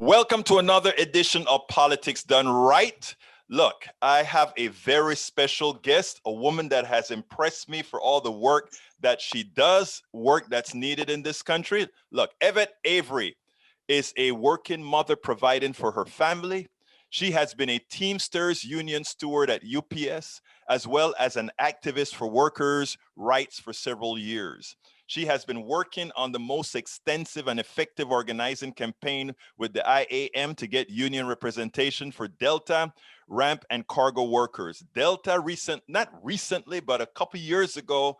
Welcome to another edition of Politics Done Right. Look, I have a very special guest, a woman that has impressed me for all the work that she does, work that's needed in this country. Look, Evette Avery is a working mother providing for her family. She has been a Teamsters Union Steward at UPS, as well as an activist for workers' rights for several years. She has been working on the most extensive and effective organizing campaign with the IAM to get union representation for Delta, ramp, and cargo workers. Delta not recently, but a couple years ago,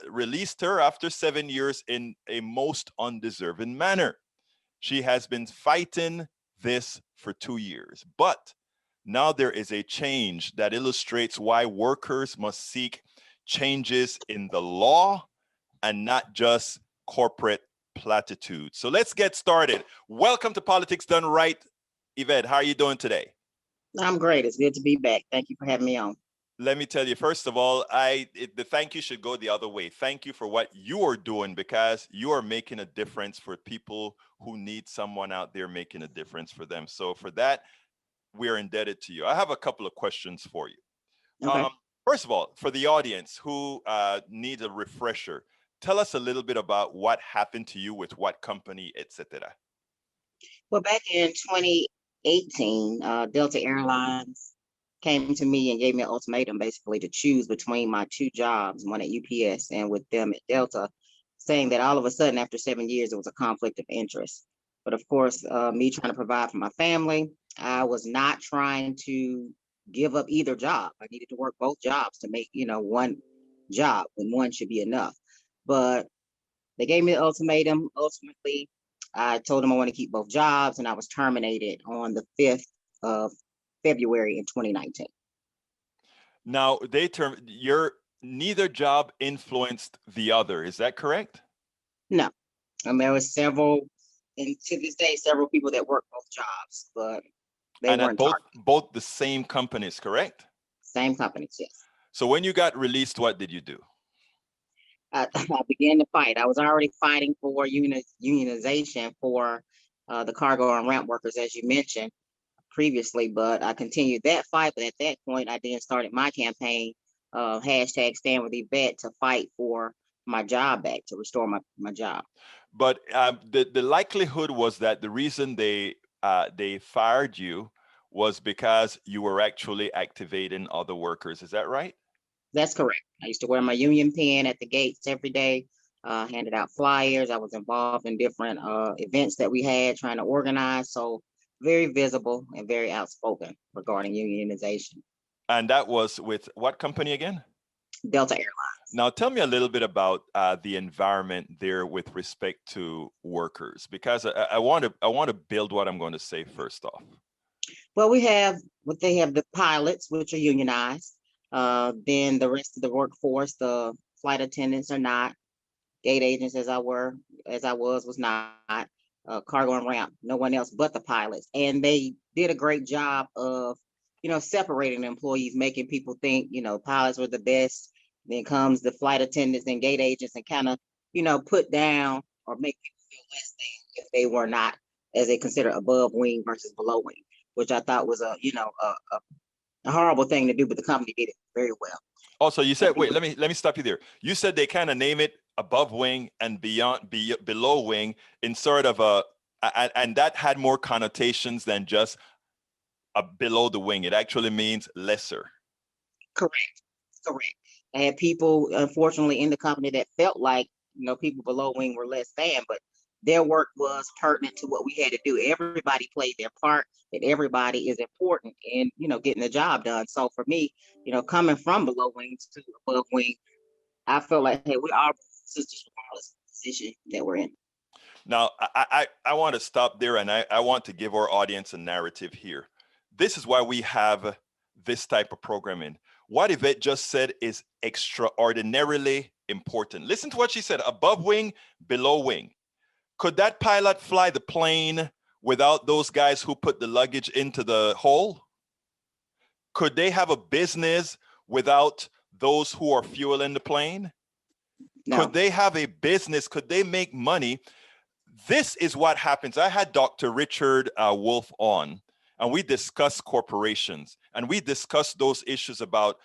released her after 7 years in a most undeserving manner. She has been fighting this for 2 years, but now there is a change that illustrates why workers must seek changes in the law and not just corporate platitudes. So let's get started. Welcome to Politics Done Right. Evette, how are you doing today? I'm great. It's good to be back. Thank you for having me on. Let me tell you, first of all, the thank you should go the other way. Thank you for what you are doing, because you are making a difference for people who need someone out there making a difference for them. So for that, we're indebted to you. I have a couple of questions for you. Okay. First of all, for the audience who needs a refresher, tell us a little bit about what happened to you with what company, etc. Well, back in 2018, Delta Airlines came to me and gave me an ultimatum, basically, to choose between my two jobs, one at UPS and with them at Delta, saying that all of a sudden, after 7 years, it was a conflict of interest. But of course, me trying to provide for my family, I was not trying to give up either job. I needed to work both jobs to make, one job when one should be enough. But they gave me the ultimatum. Ultimately, I told them I want to keep both jobs, and I was terminated on the 5th of February in 2019. Now, neither job influenced the other. Is that correct? No. There was several, and to this day, several people that work both jobs, but they weren't both the same companies, correct? Same companies, yes. So when you got released, what did you do? I began to fight. I was already fighting for unionization for the cargo and ramp workers, as you mentioned previously, but I continued that fight. But at that point, I then started my campaign, hashtag Stand with Evette, to fight for my job back, to restore my job. But the likelihood was that the reason they fired you was because you were actually activating other workers. Is that right? That's correct. I used to wear my union pin at the gates every day, handed out flyers. I was involved in different events that we had trying to organize. So very visible and very outspoken regarding unionization. And that was with what company again? Delta Airlines. Now, tell me a little bit about the environment there with respect to workers, because I want to build what I'm going to say first off. Well, they have the pilots, which are unionized. Then the rest of the workforce, the flight attendants are not. Gate agents, as I was not. Cargo and ramp, no one else but the pilots. And they did a great job of, separating the employees, making people think, pilots were the best. Then comes the flight attendants and gate agents, and kind of, put down or make people feel less than if they were not, as they consider, above wing versus below wing, which I thought was a horrible thing to do, but the company did it very well. Also, you said, wait, let me stop you there. You said they kind of name it above wing and below wing in sort of and that had more connotations than just below the wing. It actually means lesser. Correct. I had people, unfortunately, in the company that felt like, people below wing were less than, but their work was pertinent to what we had to do. Everybody played their part, and everybody is important in, getting the job done. So for me, coming from below wing to above wing, I felt like, hey, we are sisters regardless of the position that we're in. Now, I want to stop there, and I want to give our audience a narrative here. This is why we have this type of programming. What Evette just said is extraordinarily important. Listen to what she said: above wing, below wing. Could that pilot fly the plane without those guys who put the luggage into the hole? Could they have a business without those who are fueling the plane? No. Could they have a business? Could they make money? this is what happens. I had Dr. Richard Wolf on, and we discussed corporations, and we discussed those issues about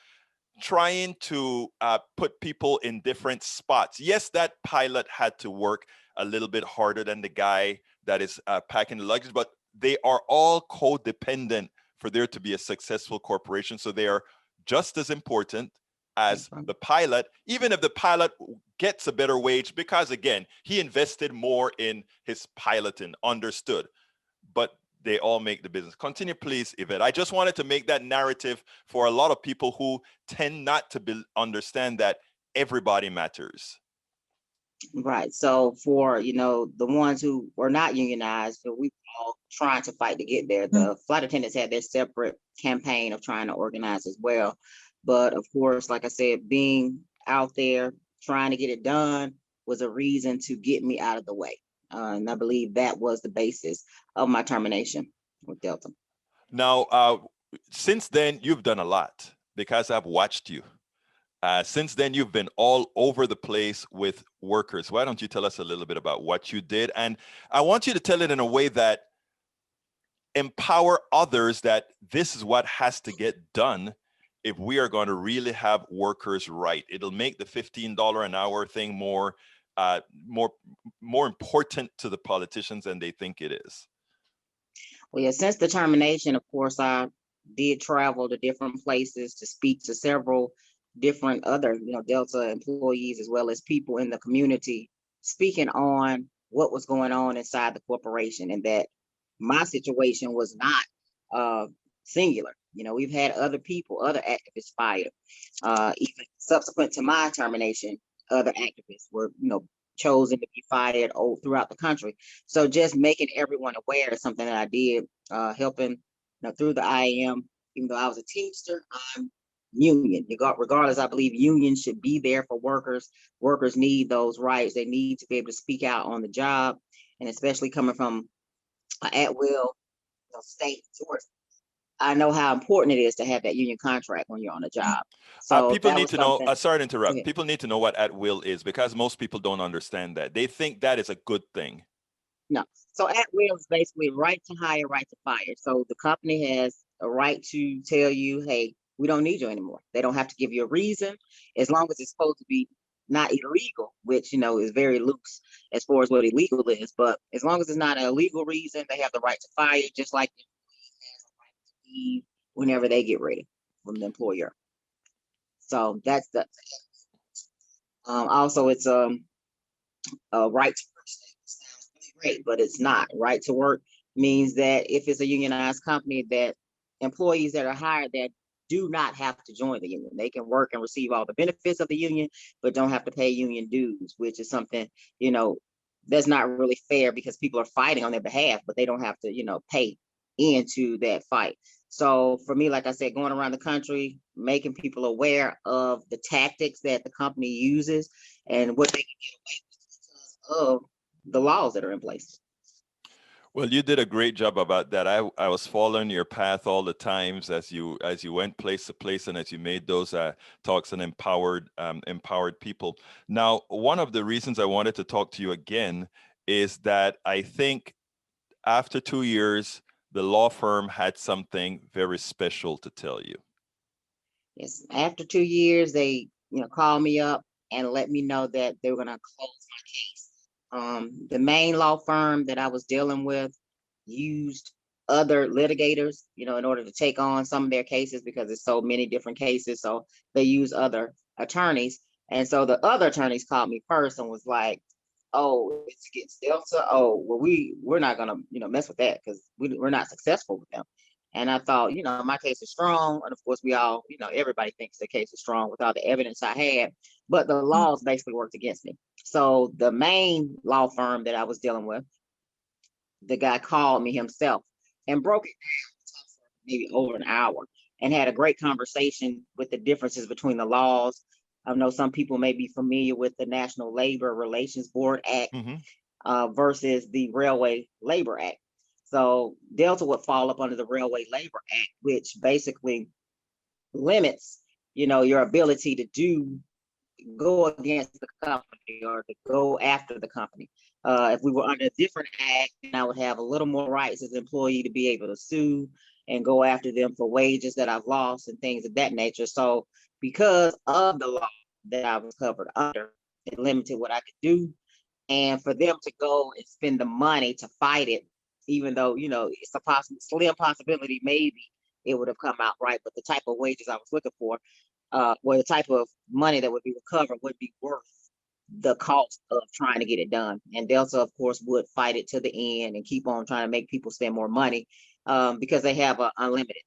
trying to put people in different spots. Yes, that pilot had to work a little bit harder than the guy that is packing the luggage, but they are all codependent for there to be a successful corporation. So they are just as important as the pilot, even if the pilot gets a better wage, because again, he invested more in his piloting, understood. But they all make the business. Continue, please, Evette. I just wanted to make that narrative for a lot of people who tend not to understand that everybody matters. Right. So for, the ones who were not unionized, so we all trying to fight to get there. The flight attendants had their separate campaign of trying to organize as well. But of course, like I said, being out there trying to get it done was a reason to get me out of the way. And I believe that was the basis of my termination with Delta. Now, since then, you've done a lot because I've watched you. Since then, you've been all over the place with workers. Why don't you tell us a little bit about what you did? And I want you to tell it in a way that empower others that this is what has to get done if we are going to really have workers right. It'll make the $15 an hour thing more important to the politicians than they think it is. Well, yeah, since the termination, of course, I did travel to different places to speak to several different other, Delta employees, as well as people in the community, speaking on what was going on inside the corporation, and that my situation was not singular. We've had other people, other activists fired. Even subsequent to my termination, other activists were, chosen to be fired throughout the country. So just making everyone aware is something that I did, helping through the IAM. Even though I was a Teamster, I'm union. Regardless, I believe unions should be there for workers. Workers need those rights. They need to be able to speak out on the job, and especially coming from an at-will state, Georgia, I know how important it is to have that union contract when you're on a job. So people need to know, sorry to interrupt. Okay. People need to know what at will is, because most people don't understand that. They think that is a good thing. No. So at will is basically right to hire, right to fire. So the company has a right to tell you, hey, we don't need you anymore. They don't have to give you a reason, as long as it's supposed to be not illegal, which, is very loose as far as what illegal is. But as long as it's not an illegal reason, they have the right to fire, just like the employee has a right to leave whenever they get ready from the employer. So that's the also it's a right to work statement. Sounds really great, but it's not. Right to work means that if it's a unionized company, that employees that are hired that do not have to join the union. They can work and receive all the benefits of the union, but don't have to pay union dues, which is something, that's not really fair, because people are fighting on their behalf, but they don't have to, pay into that fight. So for me, like I said, going around the country, making people aware of the tactics that the company uses and what they can get away with because of the laws that are in place. Well, you did a great job about that. I was following your path all the times as you went place to place and as you made those talks and empowered people. Now, one of the reasons I wanted to talk to you again is that I think after 2 years, the law firm had something very special to tell you. Yes, after 2 years, they called me up and let me know that they were going to close my case. The main law firm that I was dealing with used other litigators, in order to take on some of their cases, because there's so many different cases. So they use other attorneys. And so the other attorneys called me first and was like, oh, it's against Delta. Oh, well, we're not gonna, mess with that, because we're not successful with them. And I thought, my case is strong. And of course, we all, everybody thinks the case is strong with all the evidence I had, but the laws basically worked against me. So the main law firm that I was dealing with, the guy called me himself and broke it down for maybe over an hour and had a great conversation with the differences between the laws. I know some people may be familiar with the National Labor Relations Board Act versus the Railway Labor Act. So Delta would fall up under the Railway Labor Act, which basically limits, your ability to go against the company or to go after the company. If we were under a different act, then I would have a little more rights as an employee to be able to sue and go after them for wages that I've lost and things of that nature. So because of the law that I was covered under, it limited what I could do. And for them to go and spend the money to fight it, even though, it's a slim possibility, maybe it would have come out right. But the type of wages I was looking for, or the type of money that would be recovered would be worth the cost of trying to get it done. And Delta, of course, would fight it to the end and keep on trying to make people spend more money, because they have an unlimited,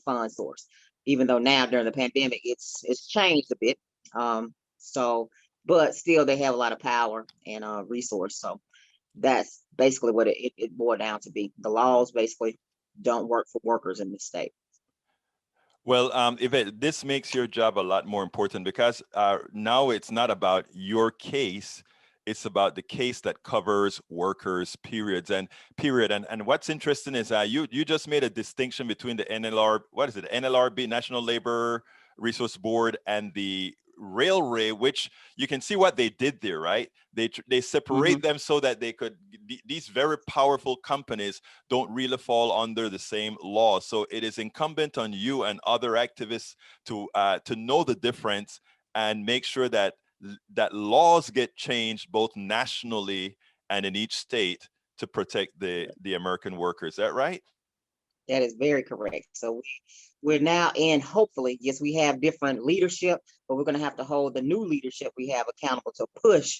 fund source. Even though now during the pandemic, it's changed a bit. So, but still, they have a lot of power and resource. So that's basically what it boiled down to be. The laws basically don't work for workers in this state. Well, this makes your job a lot more important because now it's not about your case. It's about the case that covers workers, periods, and period. And what's interesting is you just made a distinction between the NLRB, National Labor Resource Board, and the railway, which you can see what they did there, right? They separate them so that they could, these very powerful companies don't really fall under the same law. So it is incumbent on you and other activists to know the difference and make sure that laws get changed both nationally and in each state to protect the American workers. Is that right? That is very correct. So we're now in, hopefully, yes, we have different leadership, but we're going to have to hold the new leadership we have accountable to push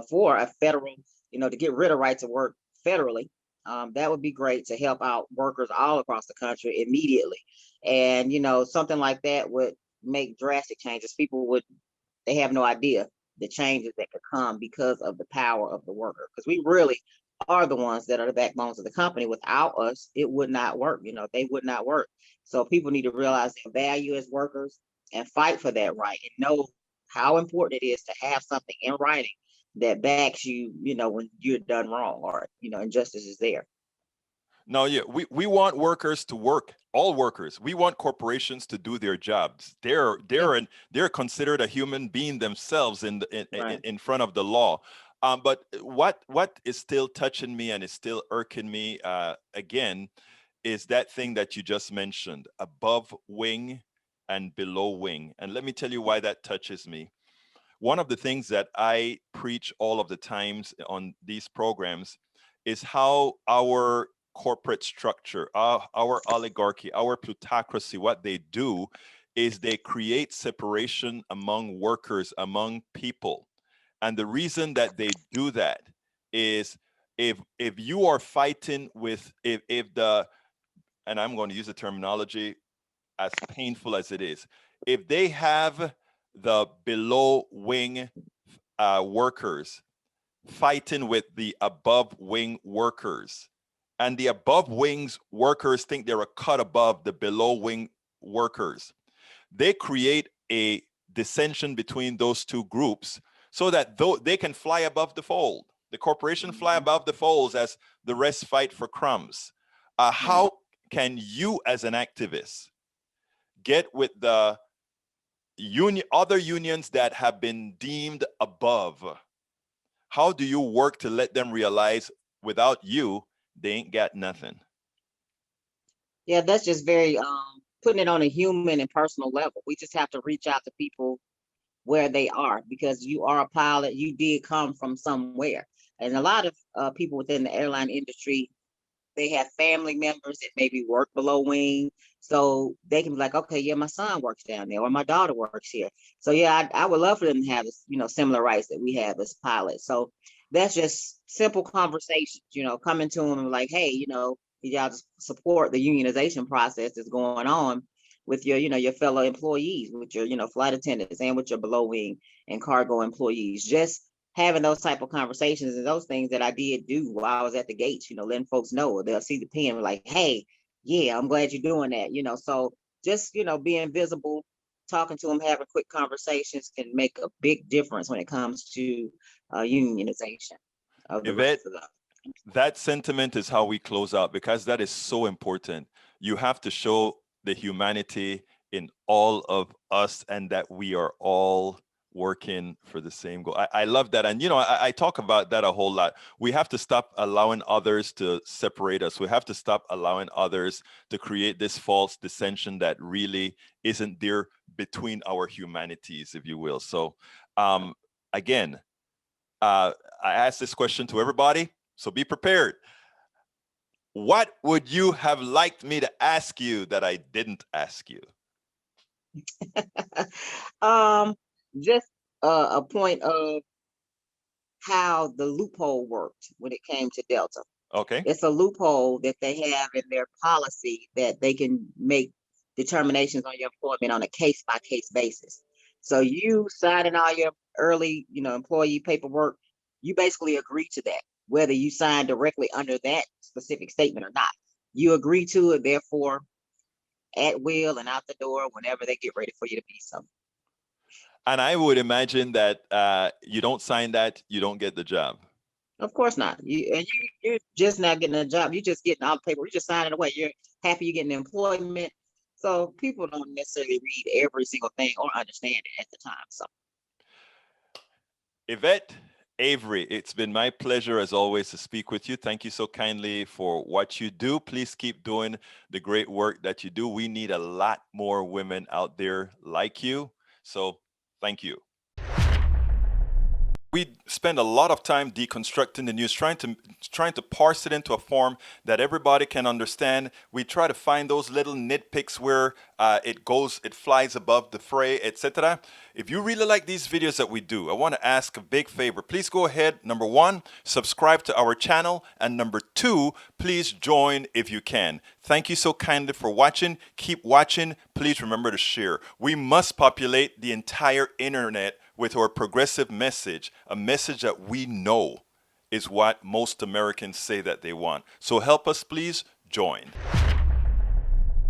for a federal, to get rid of right to work federally. That would be great to help out workers all across the country immediately. And, something like that would make drastic changes. They have no idea the changes that could come because of the power of the worker. Because we really are the ones that are the backbones of the company. Without us, it would not work. They would not work. So people need to realize their value as workers and fight for that right, and know how important it is to have something in writing that backs you, when you're done wrong, or, injustice is there. No, yeah, we want workers to work, all workers. We want corporations to do their jobs. They're considered a human being themselves in front of the law. But what is still touching me and is still irking me again is that thing that you just mentioned, above wing and below wing. And let me tell you why that touches me. One of the things that I preach all of the times on these programs is how our corporate structure, our oligarchy, our plutocracy, what they do is they create separation among workers, among people. And the reason that they do that is if you are fighting with, if the, and I'm going to use the terminology as painful as it is, if they have the below wing workers fighting with the above wing workers, and the above wings workers think they're a cut above the below wing workers, they create a dissension between those two groups so that they can fly above the fold. The corporation fly above the folds as the rest fight for crumbs. How can you as an activist get with the other unions that have been deemed above? How do you work to let them realize without you, they ain't got nothing? Yeah, that's just very putting it on a human and personal level. We just have to reach out to people where they are, because you are a pilot, you did come from somewhere. And a lot of people within the airline industry, they have family members that maybe work below wing. So they can be like, okay, yeah, my son works down there, or my daughter works here. So yeah, I would love for them to have, similar rights that we have as pilots. So that's just simple conversations, coming to them and like, hey, y'all just support the unionization process that's going on with your fellow employees, with your, flight attendants, and with your below wing and cargo employees. Just having those type of conversations, and those things that I did do while I was at the gates, letting folks know. They'll see the pen like, hey, yeah, I'm glad you're doing that. So just, being visible, talking to them, having quick conversations can make a big difference when it comes to unionization of the Yvette, rest of the. that sentiment is how we close out, because that is so important. You have to show the humanity in all of us, and that we are all working for the same goal. I love that. And, I talk about that a whole lot. We have to stop allowing others to separate us. We have to stop allowing others to create this false dissension that really isn't there between our humanities, if you will. So, again, I ask this question to everybody, so be prepared. What would you have liked me to ask you that I didn't ask you? Just a point of how the loophole worked when it came to Delta. Okay. It's a loophole that they have in their policy that they can make determinations on your employment on a case by case basis. So you signing all your early, employee paperwork, you basically agree to that, whether you sign directly under that specific statement or not. You agree to it, therefore, at will and out the door whenever they get ready for you to be something. And I would imagine that you don't sign that, you don't get the job. Of course not. You're just not getting a job. You're just getting all the paper. You're just signing away. You're happy you're getting employment. So people don't necessarily read every single thing or understand it at the time. So, Evette Avery, it's been my pleasure as always to speak with you. Thank you so kindly for what you do. Please keep doing the great work that you do. We need a lot more women out there like you. So thank you. We spend a lot of time deconstructing the news, trying to parse it into a form that everybody can understand. We try to find those little nitpicks where it flies above the fray, etc. If you really like these videos that we do, I want to ask a big favor. Please go ahead. Number one, subscribe to our channel. And number two, please join if you can. Thank you so kindly for watching. Keep watching. Please remember to share. We must populate the entire internet with our progressive message, a message that we know is what most Americans say that they want. So help us, please join.